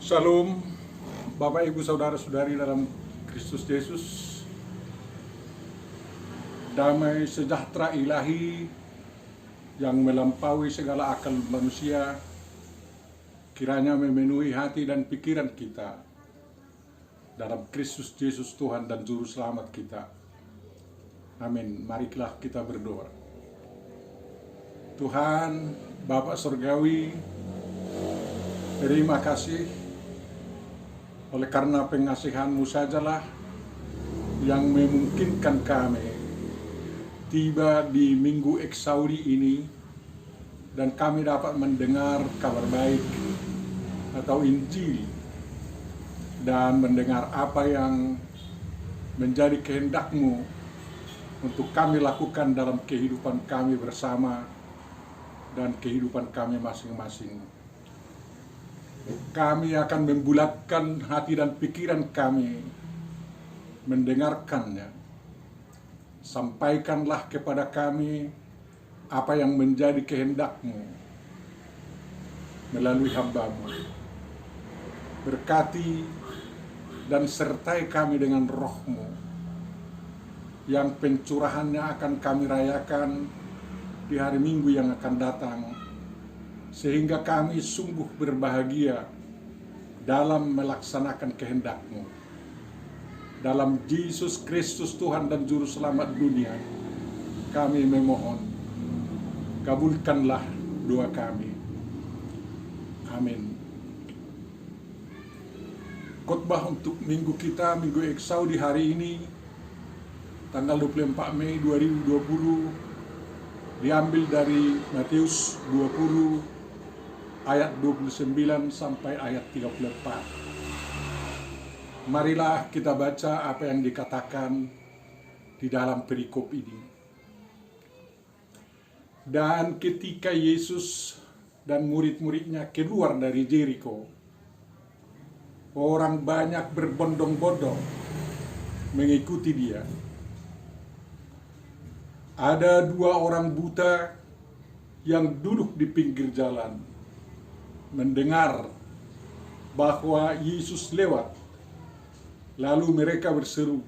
Shalom, Bapak Ibu Saudara-saudari dalam Kristus Yesus. Damai sejahtera ilahi yang melampaui segala akal manusia kiranya memenuhi hati dan pikiran kita dalam Kristus Yesus Tuhan dan Juru Selamat kita. Amin. Marilah kita berdoa. Tuhan, Bapa Surgawi, terima kasih oleh karena pengasihan-Mu sajalah yang memungkinkan kami tiba di Minggu Eksaudi ini dan kami dapat mendengar kabar baik atau Injil dan mendengar apa yang menjadi kehendak-Mu untuk kami lakukan dalam kehidupan kami bersama dan kehidupan kami masing-masing. Kami akan membulatkan hati dan pikiran kami mendengarkannya. Sampaikanlah kepada kami apa yang menjadi kehendak-Mu melalui hamba-Mu. Berkati dan sertai kami dengan Roh-Mu yang pencurahannya akan kami rayakan di hari Minggu yang akan datang, sehingga kami sungguh berbahagia dalam melaksanakan kehendak-Mu. Dalam Yesus Kristus Tuhan dan Juru Selamat dunia, kami memohon, kabulkanlah doa kami. Amin. Khotbah untuk minggu kita, Minggu Eksaudi hari ini, tanggal 24 Mei 2020, diambil dari Matius 20 ayat 29 sampai ayat 34. Marilah kita baca apa yang dikatakan di dalam perikop ini. Dan ketika Yesus dan murid-muridnya keluar dari Jeriko, orang banyak berbondong-bondong mengikuti dia. Ada dua orang buta yang duduk di pinggir jalan, mendengar bahwa Yesus lewat. Lalu mereka berseru,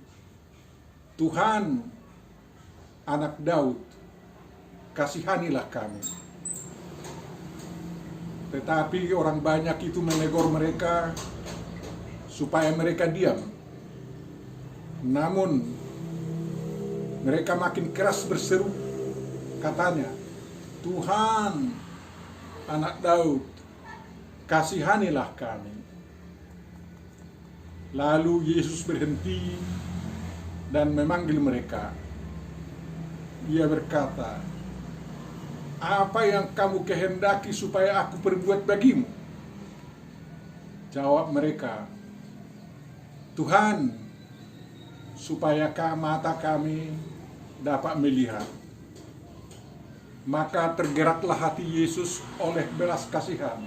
"Tuhan, Anak Daud, kasihanilah kami." Tetapi orang banyak itu menegur mereka supaya mereka diam. Namun mereka makin keras berseru, katanya, "Tuhan, Anak Daud, kasihanilah kami." Lalu Yesus berhenti dan memanggil mereka. Ia berkata, "Apa yang kamu kehendaki supaya aku perbuat bagimu?" Jawab mereka, "Tuhan, supaya mata kami dapat melihat." Maka tergeraklah hati Yesus oleh belas kasihan.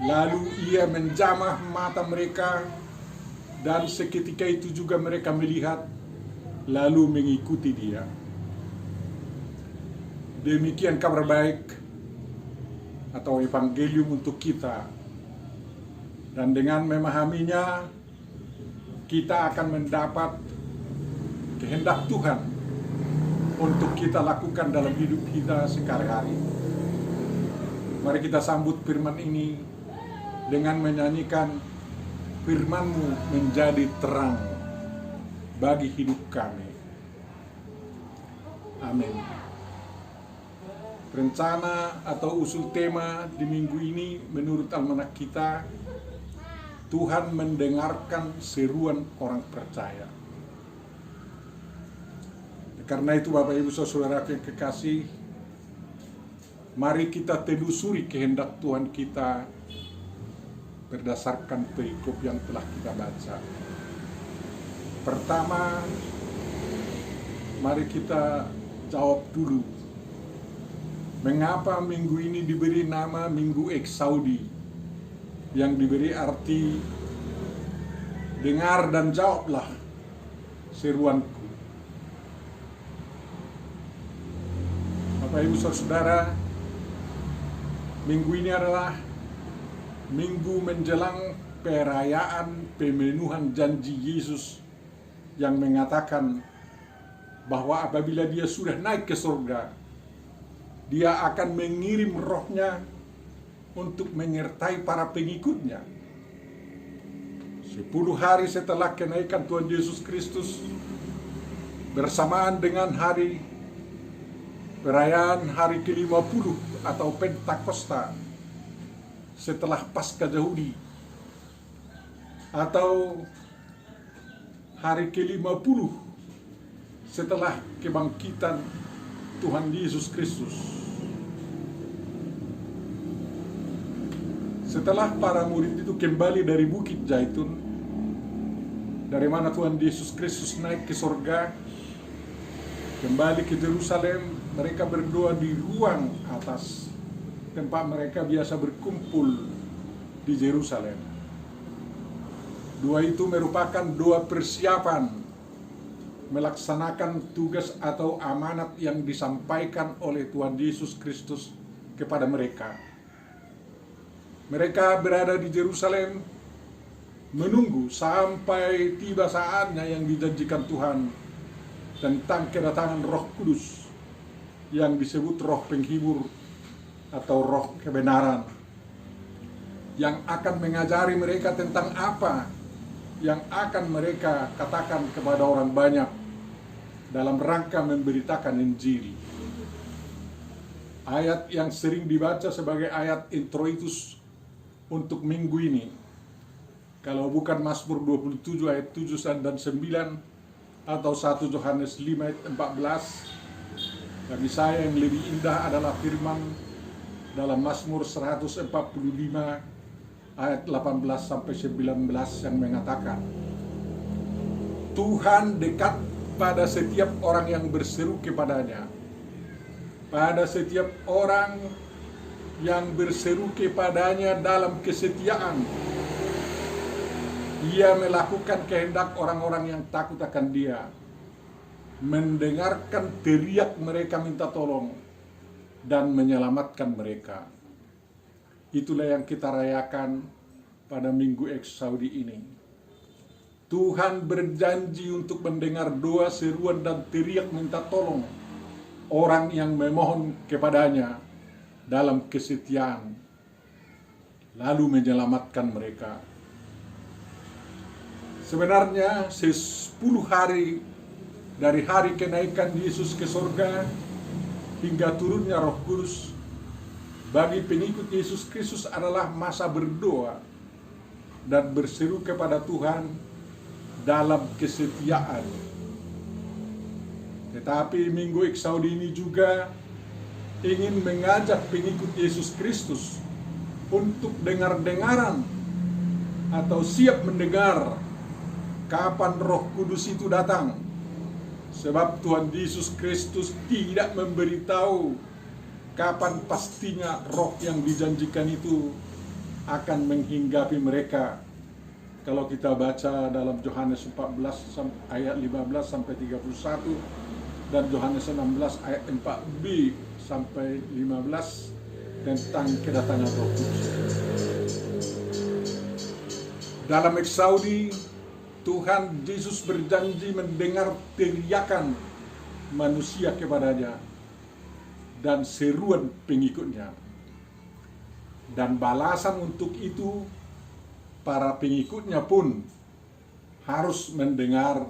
Lalu ia menjamah mata mereka, dan seketika itu juga mereka melihat, lalu mengikuti dia. Demikian kabar baik atau evangelium untuk kita. Dan dengan memahaminya, kita akan mendapat kehendak Tuhan untuk kita lakukan dalam hidup kita sehari-hari. Mari kita sambut firman ini dengan menyanyikan, "Firman-Mu menjadi terang bagi hidup kami." Amin. Rencana atau usul tema di minggu ini menurut almanak kita, Tuhan mendengarkan seruan orang percaya. Karena itu Bapak Ibu Saudara yang kekasih, mari kita telusuri kehendak Tuhan kita berdasarkan perikop yang telah kita baca. Pertama, mari kita jawab dulu, mengapa minggu ini diberi nama Minggu Eksaudi, yang diberi arti dengar dan jawablah seruanku. Bapak Ibu Saudara, minggu ini adalah minggu menjelang perayaan pemenuhan janji Yesus yang mengatakan bahwa apabila dia sudah naik ke surga, dia akan mengirim rohnya untuk menyertai para pengikutnya. 10 hari setelah kenaikan Tuhan Yesus Kristus, bersamaan dengan hari perayaan hari ke-50 atau Pentakosta setelah Paskah Yahudi, atau hari ke-50 setelah kebangkitan Tuhan Yesus Kristus. Setelah para murid itu kembali dari Bukit Zaitun, dari mana Tuhan Yesus Kristus naik ke surga, kembali ke Yerusalem, mereka berdoa di ruang atas tempat mereka biasa berkumpul di Yerusalem. Doa itu merupakan doa persiapan melaksanakan tugas atau amanat yang disampaikan oleh Tuhan Yesus Kristus kepada mereka. Mereka berada di Yerusalem menunggu sampai tiba saatnya yang dijanjikan Tuhan tentang kedatangan Roh Kudus yang disebut Roh Penghibur atau Roh Kebenaran, yang akan mengajari mereka tentang apa yang akan mereka katakan kepada orang banyak dalam rangka memberitakan Injil. Ayat yang sering dibaca sebagai ayat introitus untuk minggu ini, kalau bukan Mazmur 27 ayat 7 dan 9 atau 1 Yohanes 5 ayat 14, bagi saya yang lebih indah adalah firman dalam Mazmur 145 ayat 18 sampai 19 yang mengatakan, Tuhan dekat pada setiap orang yang berseru kepadanya. Pada setiap orang yang berseru kepadanya dalam kesetiaan, Dia melakukan kehendak orang-orang yang takut akan Dia, mendengarkan teriak mereka minta tolong, dan menyelamatkan mereka. Itulah yang kita rayakan pada Minggu Eksaudi ini. Tuhan berjanji untuk mendengar doa, seruan, dan teriak minta tolong orang yang memohon kepadanya dalam kesetiaan, lalu menyelamatkan mereka. Sebenarnya 10 hari dari hari kenaikan Yesus ke surga hingga turunnya Roh Kudus, bagi pengikut Yesus Kristus adalah masa berdoa dan berseru kepada Tuhan dalam kesetiaan. Tetapi Minggu Eksaudi ini juga ingin mengajak pengikut Yesus Kristus untuk dengar-dengaran atau siap mendengar kapan Roh Kudus itu datang. Sebab Tuhan Yesus Kristus tidak memberitahu kapan pastinya roh yang dijanjikan itu akan menghinggapi mereka. Kalau kita baca dalam Yohanes 14 ayat 15 sampai 31 dan Yohanes 16 ayat 4b sampai 15 tentang kedatangan Roh Kudus. Dalam Eksaudi, Tuhan Yesus berjanji mendengar teriakan manusia kepadanya dan seruan pengikutnya. Dan balasan untuk itu, para pengikutnya pun harus mendengar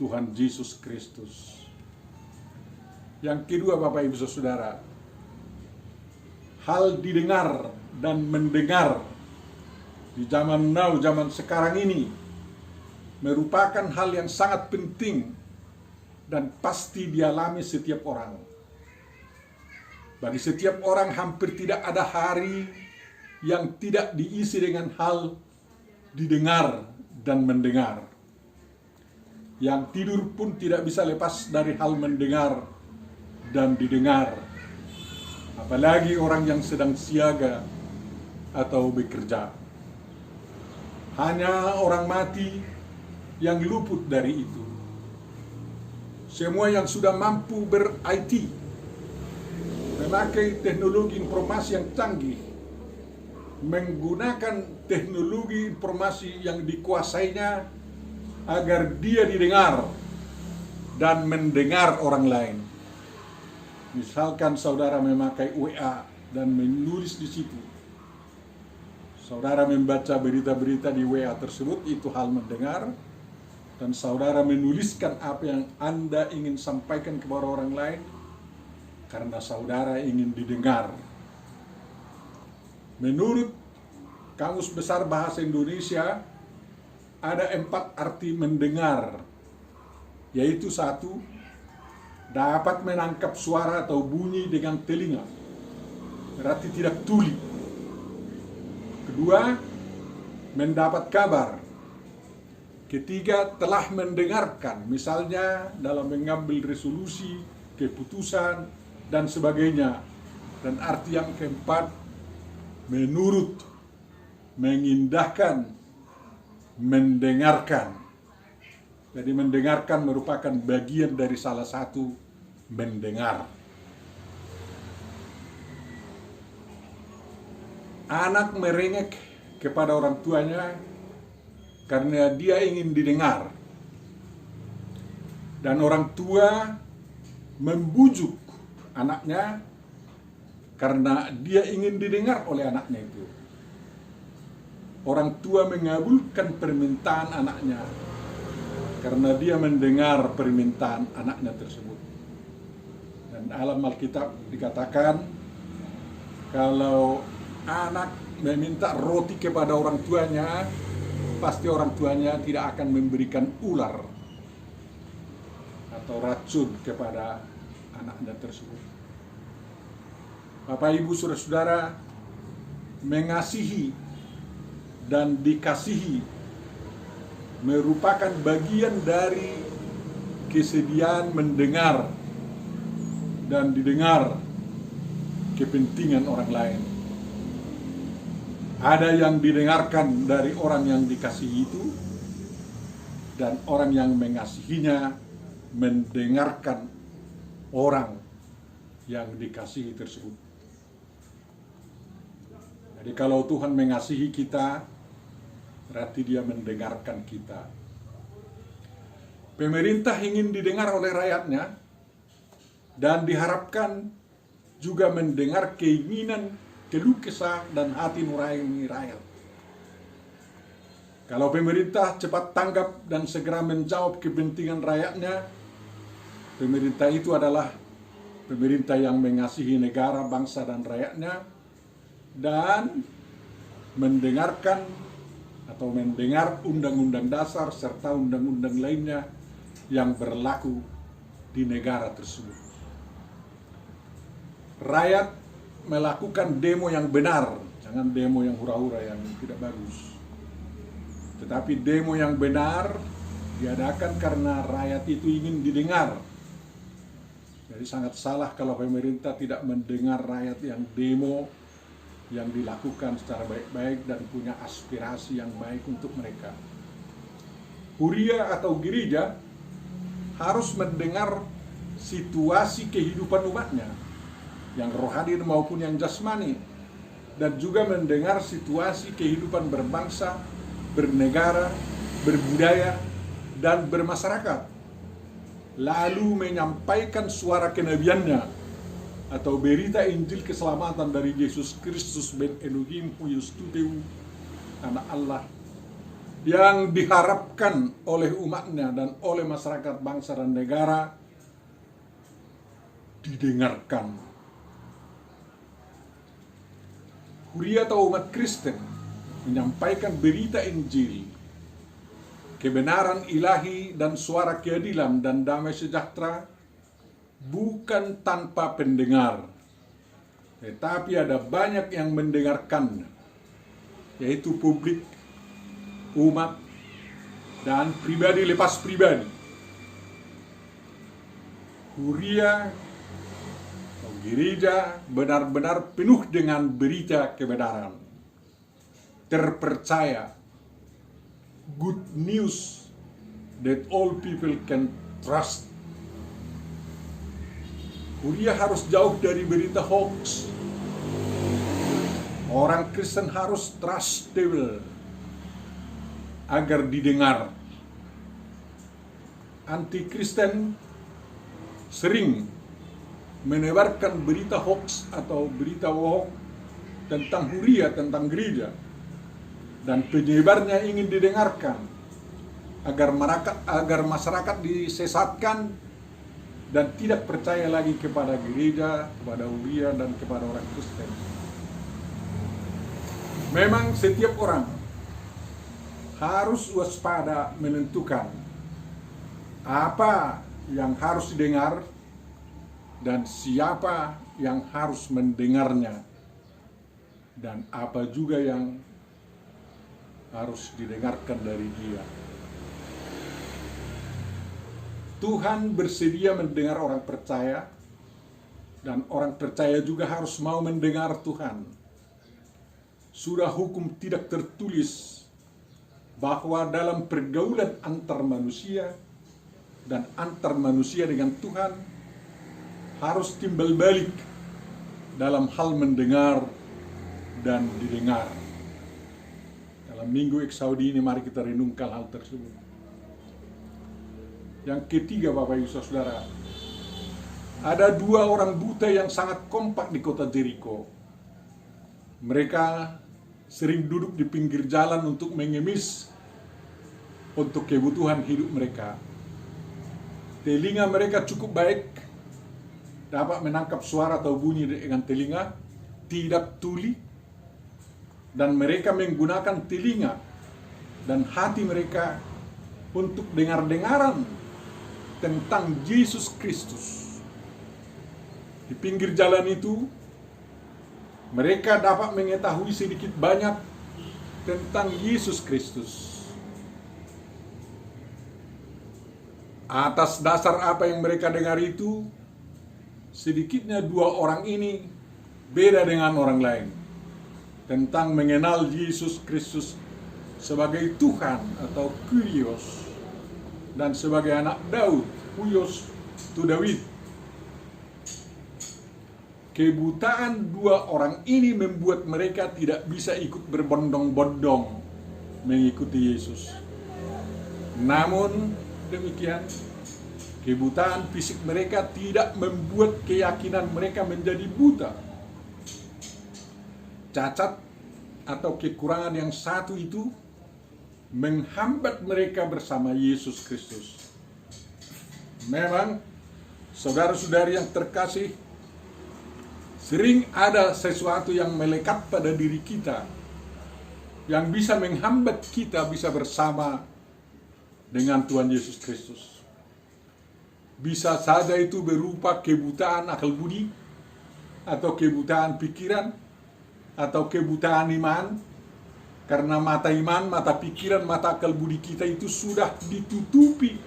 Tuhan Yesus Kristus. Yang kedua, Bapak Ibu Saudara, hal didengar dan mendengar di zaman now, zaman sekarang ini, merupakan hal yang sangat penting dan pasti dialami setiap orang. Bagi setiap orang hampir tidak ada hari yang tidak diisi dengan hal didengar dan mendengar. Yang tidur pun tidak bisa lepas dari hal mendengar dan didengar. Apalagi orang yang sedang siaga atau bekerja. Hanya orang mati yang luput dari itu. Semua yang sudah mampu ber-IT, memakai teknologi informasi yang canggih, menggunakan teknologi informasi yang dikuasainya agar dia didengar dan mendengar orang lain. Misalkan saudara memakai WA dan menulis di situ, saudara membaca berita-berita di WA tersebut, itu hal mendengar, dan saudara menuliskan apa yang Anda ingin sampaikan kepada orang lain karena saudara ingin didengar. Menurut Kamus Besar Bahasa Indonesia, ada 4 arti mendengar, yaitu 1, dapat menangkap suara atau bunyi dengan telinga, berarti tidak tuli. 2, mendapat kabar. 3, telah mendengarkan, misalnya dalam mengambil resolusi, keputusan, dan sebagainya. Dan arti yang keempat, menurut, mengindahkan, mendengarkan. Jadi mendengarkan merupakan bagian dari salah satu mendengar. Anak merengek kepada orang tuanya karena dia ingin didengar. Dan orang tua membujuk anaknya karena dia ingin didengar oleh anaknya itu. Orang tua mengabulkan permintaan anaknya karena dia mendengar permintaan anaknya tersebut. Dan dalam Alkitab dikatakan, kalau anak meminta roti kepada orang tuanya, pasti orang tuanya tidak akan memberikan ular atau racun kepada anaknya tersebut. Bapak, Ibu, Saudara-saudara, mengasihi dan dikasihi merupakan bagian dari kesediaan mendengar dan didengar kepentingan orang lain. Ada yang didengarkan dari orang yang dikasihi itu, dan orang yang mengasihinya mendengarkan orang yang dikasihi tersebut. Jadi kalau Tuhan mengasihi kita, berarti Dia mendengarkan kita. Pemerintah ingin didengar oleh rakyatnya dan diharapkan juga mendengar keinginan, keluh kesah, dan hati nurani rakyat. Kalau pemerintah cepat tanggap dan segera menjawab kepentingan rakyatnya, pemerintah itu adalah pemerintah yang mengasihi negara, bangsa, dan rakyatnya, dan mendengarkan atau mendengar undang-undang dasar serta undang-undang lainnya yang berlaku di negara tersebut. Rakyat melakukan demo yang benar, jangan demo yang hura-hura yang tidak bagus. Tetapi demo yang benar diadakan karena rakyat itu ingin didengar. Jadi sangat salah kalau pemerintah tidak mendengar rakyat yang demo, yang dilakukan secara baik-baik dan punya aspirasi yang baik untuk mereka. Huria atau gereja harus mendengar situasi kehidupan umatnya, yang rohani maupun yang jasmani, dan juga mendengar situasi kehidupan berbangsa, bernegara, berbudaya, dan bermasyarakat. Lalu menyampaikan suara kenabiannya atau berita Injil keselamatan dari Yesus Kristus ben Elohim Huyus Tuteu, Anak Allah, yang diharapkan oleh umatnya dan oleh masyarakat bangsa dan negara didengarkan. Huria atau umat Kristen menyampaikan berita Injil, kebenaran ilahi dan suara keadilan dan damai sejahtera, bukan tanpa pendengar, tetapi ada banyak yang mendengarkan, yaitu publik, umat, dan pribadi lepas pribadi. Huria atau gereja benar-benar penuh dengan berita kebenaran, terpercaya, good news that all people can trust. Huria harus jauh dari berita hoax, Orang Kristen harus trustable agar didengar. Anti-Kristen sering menebarkan berita hoax atau berita bohong tentang huria, tentang gereja, dan penyebarnya ingin didengarkan agar masyarakat disesatkan dan tidak percaya lagi kepada gereja, kepada huria, dan kepada orang Kristen. Memang setiap orang harus waspada menentukan apa yang harus didengar dan siapa yang harus mendengarnya, dan apa juga yang harus didengarkan dari dia. Tuhan bersedia mendengar orang percaya, dan orang percaya juga harus mau mendengar Tuhan. Sudah hukum tidak tertulis bahwa dalam pergaulan antar manusia dan antar manusia dengan Tuhan harus timbal balik dalam hal mendengar dan didengar. Dalam Minggu Eksaudi ini mari kita renungkan hal tersebut. Yang ketiga, Bapak Ibu Saudara, ada dua orang buta yang sangat kompak di kota Jericho. Mereka sering duduk di pinggir jalan untuk mengemis untuk kebutuhan hidup mereka. Telinga mereka cukup baik, dapat menangkap suara atau bunyi dengan telinga, tidak tuli, dan mereka menggunakan telinga dan hati mereka untuk dengar-dengaran tentang Yesus Kristus. Di pinggir jalan itu, mereka dapat mengetahui sedikit banyak tentang Yesus Kristus. Atas dasar apa yang mereka dengar itu, sedikitnya dua orang ini beda dengan orang lain tentang mengenal Yesus Kristus sebagai Tuhan atau Kyrios, dan sebagai anak Daud, Huios tu David. Kebutaan dua orang ini membuat mereka tidak bisa ikut berbondong-bondong mengikuti Yesus. Namun demikian, kebutaan fisik mereka tidak membuat keyakinan mereka menjadi buta. Cacat atau kekurangan yang satu itu menghambat mereka bersama Yesus Kristus. Memang, saudara-saudari yang terkasih, sering ada sesuatu yang melekat pada diri kita yang bisa menghambat kita bisa bersama dengan Tuhan Yesus Kristus. Bisa saja itu berupa kebutaan akal budi, atau kebutaan pikiran, atau kebutaan iman, karena mata iman, mata pikiran, mata akal budi kita itu sudah ditutupi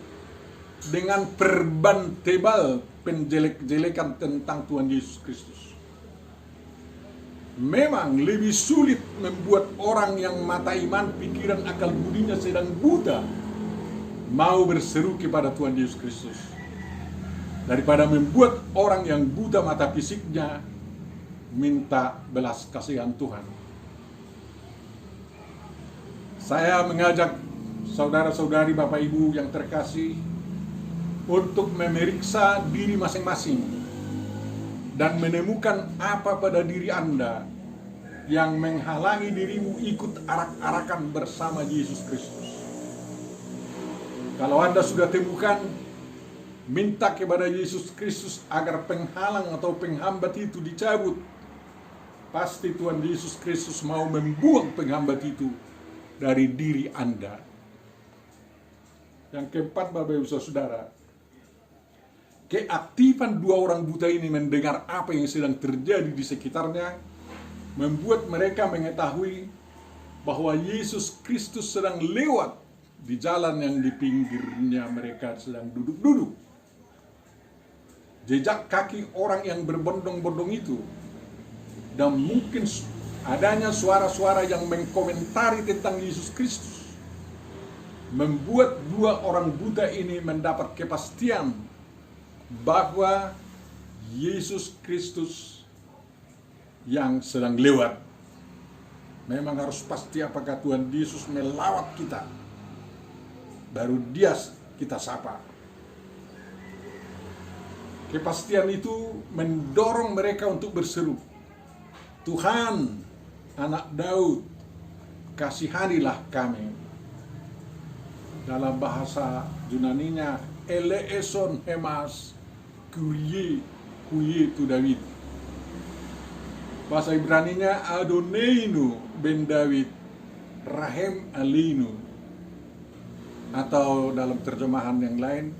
dengan perban tebal penjelek-jelekan tentang Tuhan Yesus Kristus. Memang lebih sulit membuat orang yang mata iman, pikiran, akal budinya sedang buta mau berseru kepada Tuhan Yesus Kristus, daripada membuat orang yang buta mata fisiknya minta belas kasihan Tuhan. Saya mengajak saudara-saudari, Bapak Ibu yang terkasih, untuk memeriksa diri masing-masing dan menemukan apa pada diri Anda yang menghalangi dirimu ikut arak-arakan bersama Yesus Kristus. Kalau Anda sudah temukan, minta kepada Yesus Kristus agar penghalang atau penghambat itu dicabut. Pasti Tuhan Yesus Kristus mau membuang penghambat itu dari diri Anda. Yang keempat, Bapak Ibu Saudara, keaktifan dua orang buta ini mendengar apa yang sedang terjadi di sekitarnya membuat mereka mengetahui bahwa Yesus Kristus sedang lewat di jalan yang di pinggirnya mereka sedang duduk-duduk. Jejak kaki orang yang berbondong-bondong itu, dan mungkin adanya suara-suara yang mengkomentari tentang Yesus Kristus, membuat dua orang buta ini mendapat kepastian bahwa Yesus Kristus yang sedang lewat Memang harus pasti apakah Tuhan Yesus melawat kita. Baru Dia kita sapa. Kepastian itu mendorong mereka untuk berseru, Tuhan, Anak Daud, kasihanilah kami. Dalam bahasa Yunaninya, eleison hemas kurie tu David. Bahasa Ibraninya, Adoneinu ben David, rahem alinu. Atau dalam terjemahan yang lain,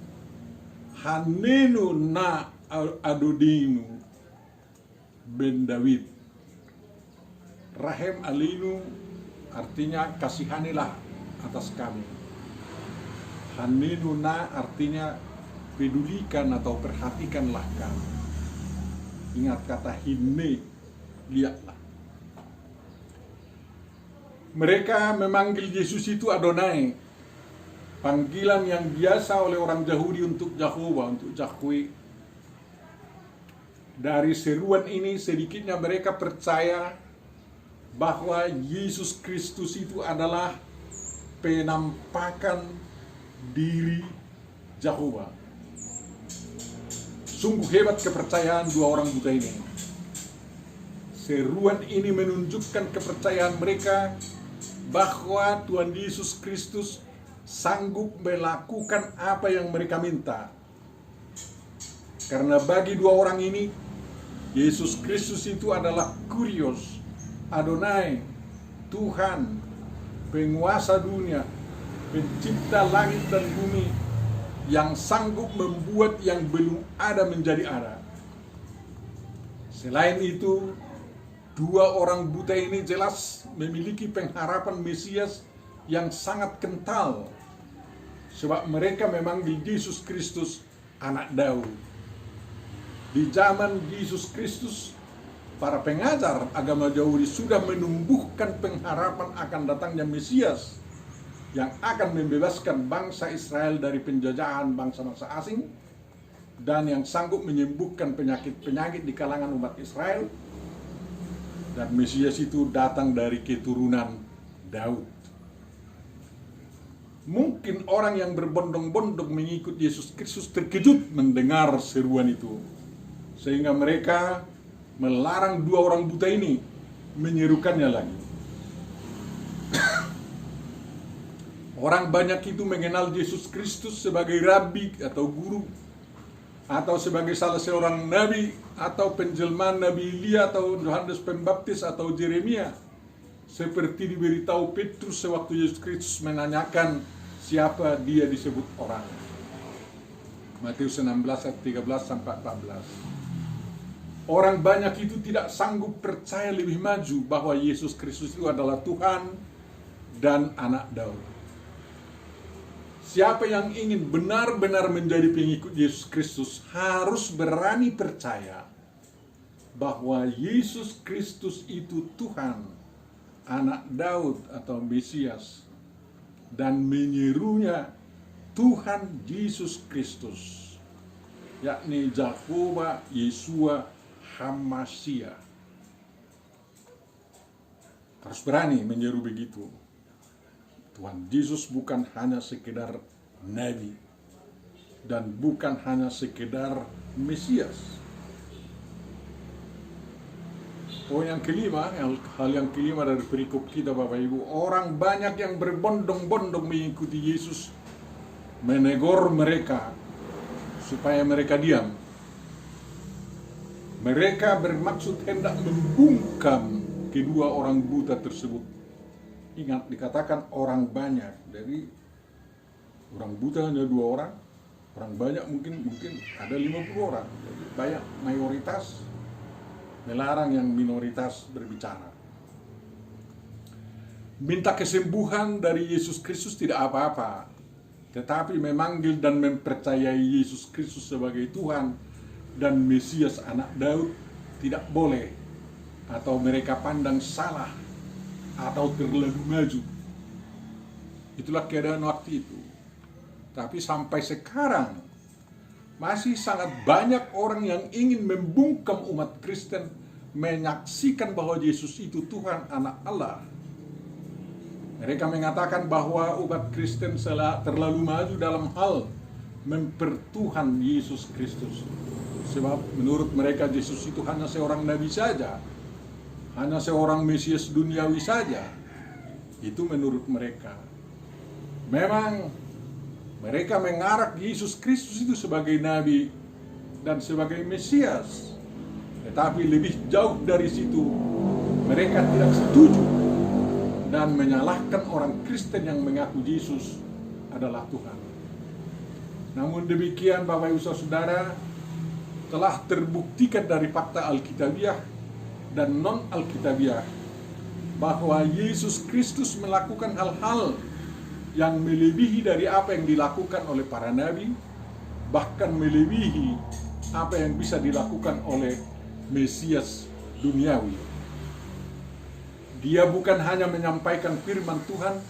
Hanenu na Adodinu ben David. Rahem alinu artinya kasihanilah atas kami. Hanenu na artinya pedulikan atau perhatikanlah kami. Ingat kata hine, lihatlah. Mereka memanggil Yesus itu Adonai. Panggilan yang biasa oleh orang Yahudi untuk Yahovah, untuk Yahweh. Dari seruan ini sedikitnya mereka percaya bahwa Yesus Kristus itu adalah penampakan diri Yahovah. Sungguh hebat kepercayaan dua orang buta ini. Seruan ini menunjukkan kepercayaan mereka bahwa Tuhan Yesus Kristus sanggup melakukan apa yang mereka minta. Karena bagi dua orang ini, Yesus Kristus itu adalah Kurios, Adonai, Tuhan, penguasa dunia, pencipta langit dan bumi, yang sanggup membuat yang belum ada menjadi ada. Selain itu, dua orang buta ini jelas memiliki pengharapan Mesias yang sangat kental, sebab mereka memanggil Yesus Kristus Anak Daud. Di zaman Yesus Kristus, para pengajar agama Yahudi sudah menumbuhkan pengharapan akan datangnya Mesias yang akan membebaskan bangsa Israel dari penjajahan bangsa-bangsa asing dan yang sanggup menyembuhkan penyakit-penyakit di kalangan umat Israel. Dan Mesias itu datang dari keturunan Daud. Mungkin orang yang berbondong-bondong mengikut Yesus Kristus terkejut mendengar seruan itu, sehingga mereka melarang dua orang buta ini menyerukannya lagi. Orang banyak itu mengenal Yesus Kristus sebagai rabi atau guru, atau sebagai salah seorang nabi, atau penjelmaan Nabi Elia atau Yohanes Pembaptis atau Yeremia, seperti diberitahu Petrus sewaktu Yesus Kristus menanyakan siapa dia disebut orang. Matius 16 ayat 13 sampai 14. Orang banyak itu tidak sanggup percaya lebih maju bahwa Yesus Kristus itu adalah Tuhan dan Anak Daud. Siapa yang ingin benar-benar menjadi pengikut Yesus Kristus harus berani percaya bahwa Yesus Kristus itu Tuhan, Anak Daud atau Mesias, dan menyerunya Tuhan Yesus Kristus, yakni Jehovah Yeshua HaMashiach. Harus berani menyeru begitu. Tuhan Yesus bukan hanya sekedar nabi dan bukan hanya sekedar Mesias. Yang kelima, hal yang kelima dari perikop kita Bapak Ibu, orang banyak yang berbondong-bondong mengikuti Yesus menegur mereka supaya mereka diam. Mereka bermaksud hendak membungkam kedua orang buta tersebut. Ingat, dikatakan orang banyak, jadi orang buta hanya 2 orang, orang banyak mungkin ada 50 orang. Jadi banyak, mayoritas melarang yang minoritas berbicara. Minta kesembuhan dari Yesus Kristus tidak apa-apa, tetapi memanggil dan mempercayai Yesus Kristus sebagai Tuhan dan Mesias Anak Daud tidak boleh, atau mereka pandang salah atau terlalu maju. Itulah keadaan waktu itu. Tapi sampai sekarang masih sangat banyak orang yang ingin membungkam umat Kristen menyaksikan bahwa Yesus itu Tuhan, Anak Allah, Mereka mengatakan bahwa umat Kristen terlalu maju dalam hal mempertuhan Yesus Kristus. Sebab menurut mereka Yesus itu hanya seorang nabi saja, hanya seorang Mesias duniawi saja. Itu menurut mereka. Memang mereka mengarak Yesus Kristus itu sebagai nabi dan sebagai Mesias. Tetapi lebih jauh dari situ, mereka tidak setuju dan menyalahkan orang Kristen yang mengaku Yesus adalah Tuhan. Namun demikian Bapak Ibu Saudara, telah terbuktikan dari fakta Alkitabiah dan non-Alkitabiah bahwa Yesus Kristus melakukan hal-hal yang melebihi dari apa yang dilakukan oleh para nabi, bahkan melebihi apa yang bisa dilakukan oleh Mesias duniawi. Dia bukan hanya menyampaikan firman Tuhan,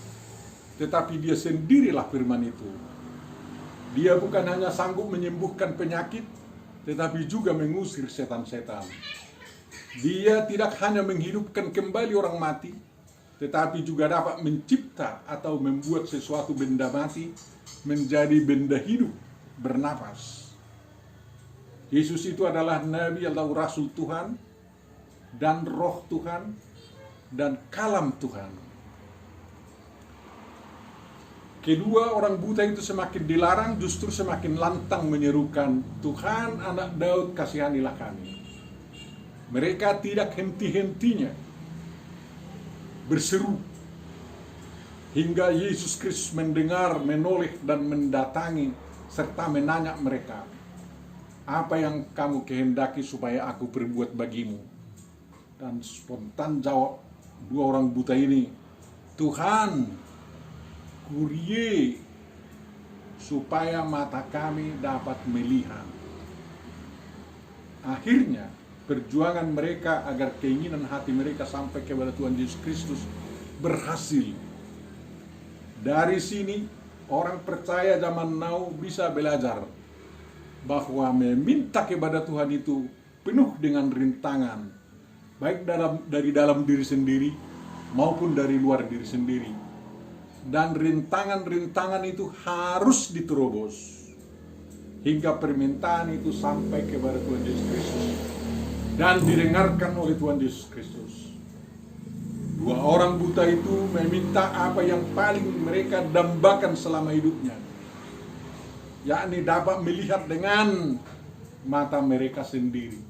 tetapi dia sendirilah firman itu. Dia bukan hanya sanggup menyembuhkan penyakit, tetapi juga mengusir setan-setan. Dia tidak hanya menghidupkan kembali orang mati, tetapi juga dapat mencipta atau membuat sesuatu benda mati menjadi benda hidup, bernapas. Yesus itu adalah Nabi atau Rasul Tuhan, dan Roh Tuhan, dan kalam Tuhan. Kedua orang buta itu semakin dilarang, justru semakin lantang menyerukan, Tuhan anak Daud kasihanilah kami. Mereka tidak henti-hentinya berseru hingga Yesus Kristus mendengar, menoleh dan mendatangi serta menanya mereka, apa yang kamu kehendaki supaya aku perbuat bagimu? Dan spontan jawab dua orang buta ini, Tuhan, kurie supaya mata kami dapat melihat. Akhirnya perjuangan mereka agar keinginan hati mereka sampai kepada Tuhan Yesus Kristus berhasil. Dari sini orang percaya zaman now bisa belajar bahwa meminta kepada Tuhan itu penuh dengan rintangan, baik dari dalam diri sendiri maupun dari luar diri sendiri. Dan rintangan-rintangan itu harus diterobos hingga permintaan itu sampai kepada Tuhan Yesus Kristus dan didengarkan oleh Tuhan Yesus Kristus. Dua orang buta itu meminta apa yang paling mereka dambakan selama hidupnya, yakni dapat melihat dengan mata mereka sendiri.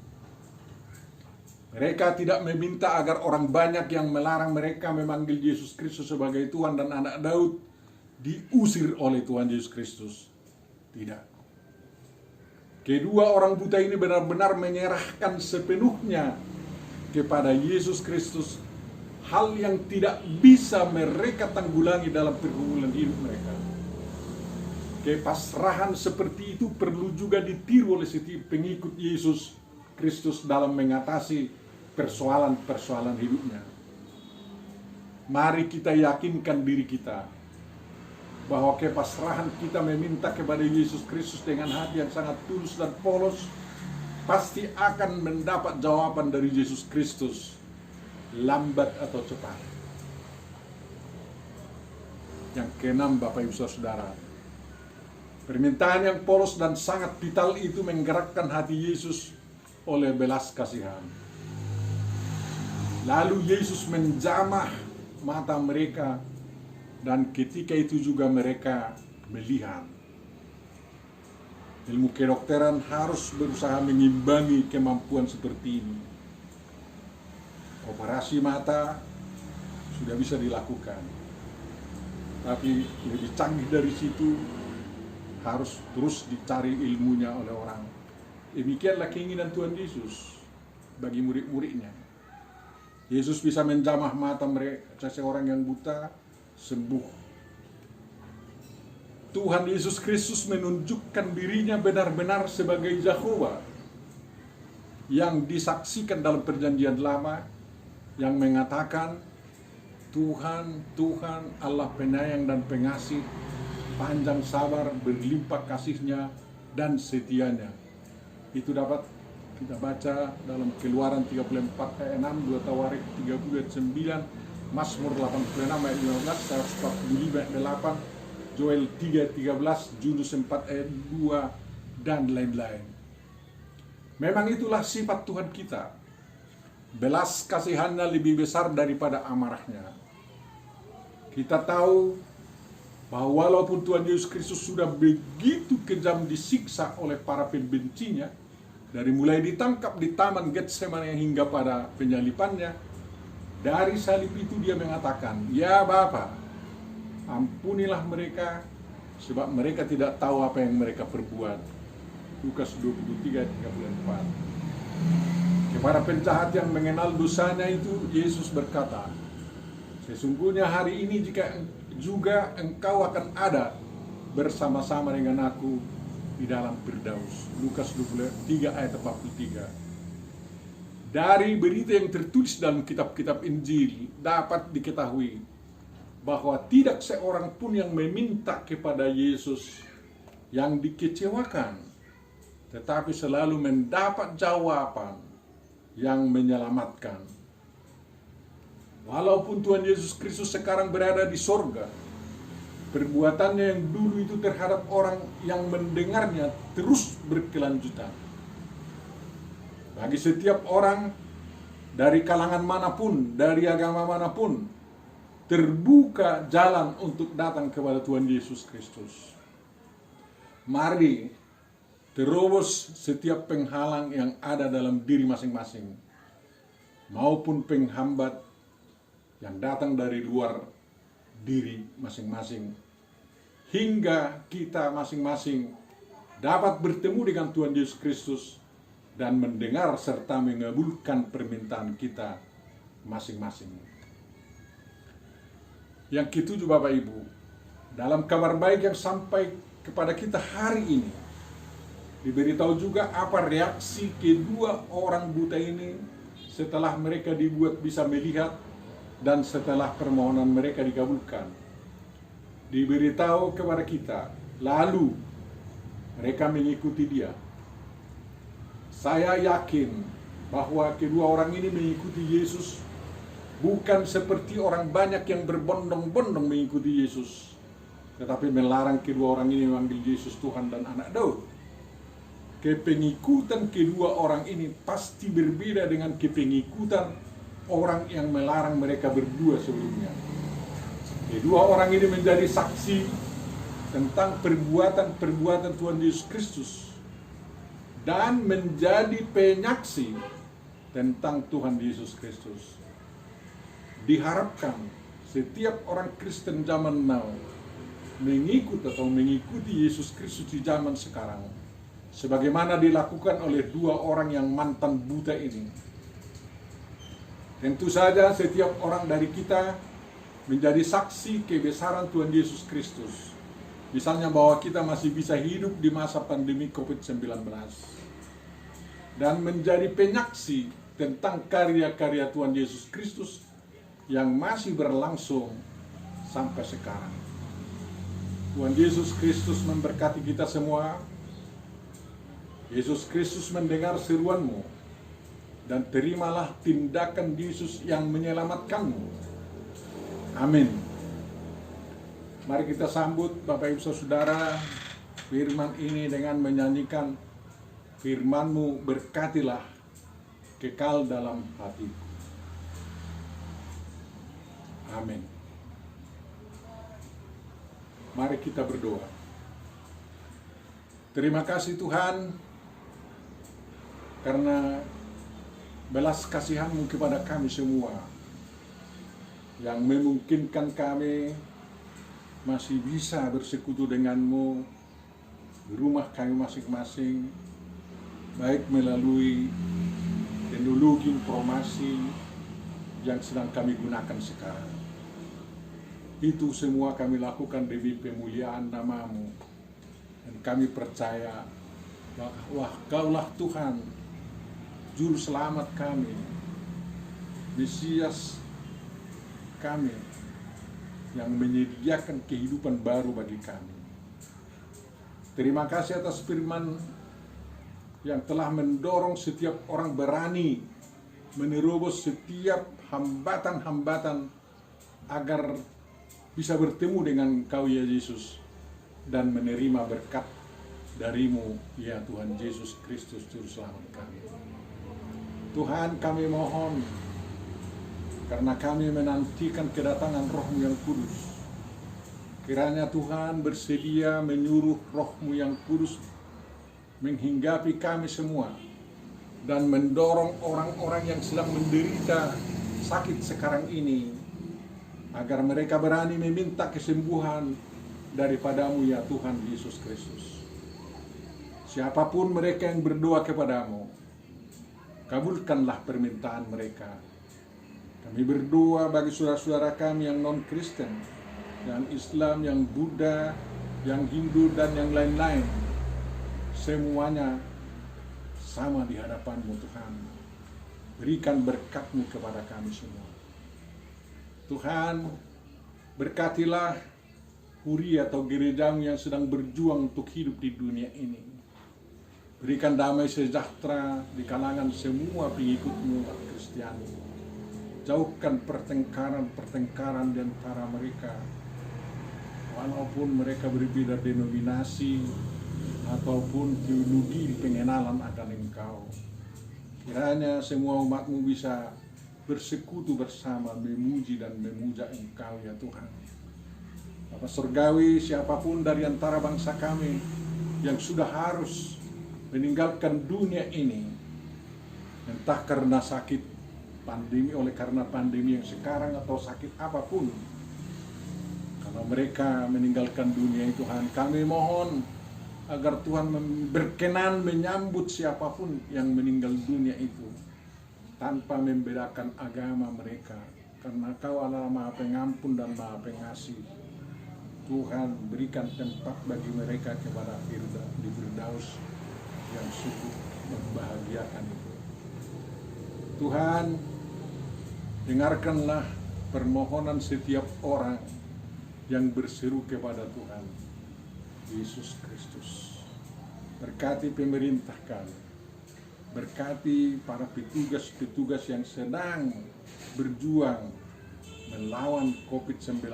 Mereka tidak meminta agar orang banyak yang melarang mereka memanggil Yesus Kristus sebagai Tuhan dan anak Daud diusir oleh Tuhan Yesus Kristus. Tidak. Kedua orang buta ini benar-benar menyerahkan sepenuhnya kepada Yesus Kristus hal yang tidak bisa mereka tanggulangi dalam pergumulan hidup mereka. Kepasrahan seperti itu perlu juga ditiru oleh setiap pengikut Yesus Kristus dalam mengatasi persoalan-persoalan hidupnya. Mari kita yakinkan diri kita bahwa kepasrahan kita meminta kepada Yesus Kristus dengan hati yang sangat tulus dan polos pasti akan mendapat jawaban dari Yesus Kristus, lambat atau cepat. Yang keenam, Bapak Ibu Saudara, permintaan yang polos dan sangat vital itu menggerakkan hati Yesus oleh belas kasihan. Lalu Yesus menjamah mata mereka dan ketika itu juga mereka melihat. Ilmu kedokteran harus berusaha mengimbangi kemampuan seperti ini. Operasi mata sudah bisa dilakukan, tapi lebih canggih dari situ harus terus dicari ilmunya oleh orang. Demikianlah keinginan Tuhan Yesus bagi murid-muridnya. Yesus bisa menjamah mata mereka, seseorang yang buta sembuh. Tuhan Yesus Kristus menunjukkan dirinya benar-benar sebagai Yahweh yang disaksikan dalam perjanjian lama, yang mengatakan, Tuhan, Tuhan Allah penyayang dan pengasih, panjang sabar, berlimpah kasihnya dan setianya. Itu dapat kita baca dalam Keluaran 34 ayat 6, 2 Tawarik 30 ayat 9, Mazmur 86 ayat 15, 145 ayat 8, Joel 3:13, Yunus 4 ayat 2, dan lain-lain. Memang itulah sifat Tuhan kita. Belas kasihannya lebih besar daripada amarahnya. Kita tahu bahwa walaupun Tuhan Yesus Kristus sudah begitu kejam disiksa oleh para pembencinya, dari mulai ditangkap di Taman Getsemani hingga pada penyalipannya, dari salib itu dia mengatakan, "Ya Bapa, ampunilah mereka, sebab mereka tidak tahu apa yang mereka perbuat." Lukas 23:34. Kepada penjahat yang mengenal dosanya itu, Yesus berkata, "Sesungguhnya hari ini juga engkau akan ada bersama-sama dengan aku di dalam Firdaus." Lukas 23 ayat 43. Dari berita yang tertulis dalam kitab-kitab Injil dapat diketahui bahwa tidak seorang pun yang meminta kepada Yesus yang dikecewakan, tetapi selalu mendapat jawaban yang menyelamatkan. Walaupun Tuhan Yesus Kristus sekarang berada di sorga, perbuatannya yang dulu itu terhadap orang yang mendengarnya terus berkelanjutan. Bagi setiap orang dari kalangan manapun, dari agama manapun, terbuka jalan untuk datang kepada Tuhan Yesus Kristus. Mari terobos setiap penghalang yang ada dalam diri masing-masing, maupun penghambat yang datang dari luar diri masing-masing, hingga kita masing-masing dapat bertemu dengan Tuhan Yesus Kristus dan mendengar serta mengabulkan permintaan kita masing-masing. Yang ketujuh, Bapak Ibu, dalam kabar baik yang sampai kepada kita hari ini, diberitahu juga apa reaksi kedua orang buta ini setelah mereka dibuat bisa melihat dan setelah permohonan mereka dikabulkan. Diberitahu kepada kita, lalu mereka mengikuti dia. Saya yakin bahwa kedua orang ini mengikuti Yesus bukan seperti orang banyak yang berbondong-bondong mengikuti Yesus, tetapi melarang kedua orang ini memanggil Yesus Tuhan dan Anak Daud. Kepengikutan kedua orang ini pasti berbeda dengan kepengikutan orang yang melarang mereka berdua sebelumnya. Kedua orang ini menjadi saksi tentang perbuatan-perbuatan Tuhan Yesus Kristus dan menjadi penyaksi tentang Tuhan Yesus Kristus. Diharapkan setiap orang Kristen zaman now mengikuti Yesus Kristus di zaman sekarang, sebagaimana dilakukan oleh dua orang yang mantan buta ini. Tentu saja setiap orang dari kita menjadi saksi kebesaran Tuhan Yesus Kristus. Misalnya bahwa kita masih bisa hidup di masa pandemi COVID-19 dan menjadi penyaksi tentang karya-karya Tuhan Yesus Kristus yang masih berlangsung sampai sekarang. Tuhan Yesus Kristus memberkati kita semua. Yesus Kristus mendengar seruanmu dan terimalah tindakan Yesus yang menyelamatkanmu. Amin. Mari kita sambut Bapak Ibu Saudara firman ini dengan menyanyikan firman-Mu berkatilah kekal dalam hatiku. Amin. Mari kita berdoa. Terima kasih Tuhan karena belas kasihan-Mu kepada kami semua yang memungkinkan kami masih bisa bersekutu dengan-Mu di rumah kami masing-masing, baik melalui teknologi informasi yang sedang kami gunakan sekarang. Itu semua kami lakukan demi pemuliaan nama-Mu, dan kami percaya bahwa Kaulah Tuhan, Juru Selamat kami, Mesias kami, yang menyediakan kehidupan baru bagi kami. Terima kasih atas firman yang telah mendorong setiap orang berani menerobos setiap hambatan-hambatan agar bisa bertemu dengan Engkau ya Yesus dan menerima berkat darimu ya Tuhan Yesus Kristus Juru Selamat kami. Tuhan, kami mohon, karena kami menantikan kedatangan Roh-Mu yang kudus, kiranya Tuhan bersedia menyuruh Roh-Mu yang kudus menghinggapi kami semua dan mendorong orang-orang yang sedang menderita sakit sekarang ini agar mereka berani meminta kesembuhan daripadamu ya Tuhan Yesus Kristus. Siapapun mereka yang berdoa kepadamu, kabulkanlah permintaan mereka. Kami berdoa bagi saudara-saudara kami yang non-Kristen, yang Islam, yang Buddha, yang Hindu, dan yang lain-lain. Semuanya sama di hadapan-Mu Tuhan. Berikan berkat-Mu kepada kami semua. Tuhan, berkatilah huri atau gereja-Mu yang sedang berjuang untuk hidup di dunia ini. Berikan damai sejahtera di kalangan semua pengikut-Mu umat Kristiani. Jauhkan pertengkaran di antara mereka, walaupun mereka berbeda denominasi ataupun teologi di pengenalan akan Engkau. Kiranya semua umat-Mu bisa bersekutu bersama memuji dan memuja Engkau ya Tuhan. Bapa Surgawi, siapapun dari antara bangsa kami yang sudah harus meninggalkan dunia ini, entah karena sakit pandemi, oleh karena pandemi yang sekarang atau sakit apapun, kalau mereka meninggalkan dunia itu, Tuhan, kami mohon agar Tuhan berkenan menyambut siapapun yang meninggal dunia itu tanpa membedakan agama mereka, karena Kau adalah Maha Pengampun dan Maha Pengasih. Tuhan, berikan tempat bagi mereka kepada di Firdaus yang sungguh membahagiakan itu. Tuhan, dengarkanlah permohonan setiap orang yang berseru kepada Tuhan Yesus Kristus. Berkati pemerintah kami, berkati para petugas-petugas yang sedang berjuang melawan COVID-19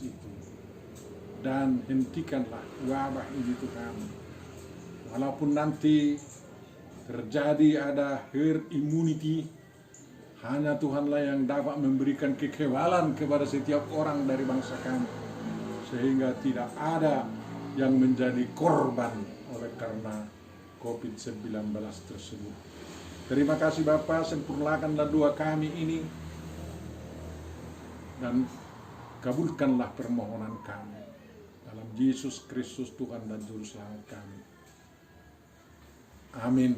itu, dan hentikanlah wabah ini Tuhan. Walaupun nanti terjadi ada herd immunity, hanya Tuhanlah yang dapat memberikan kekebalan kepada setiap orang dari bangsa kami, sehingga tidak ada yang menjadi korban oleh karena COVID-19 tersebut. Terima kasih Bapa, sempurnakanlah doa kami ini dan kabulkanlah permohonan kami. Dalam Yesus Kristus Tuhan dan Juru Selamat kami. Amin.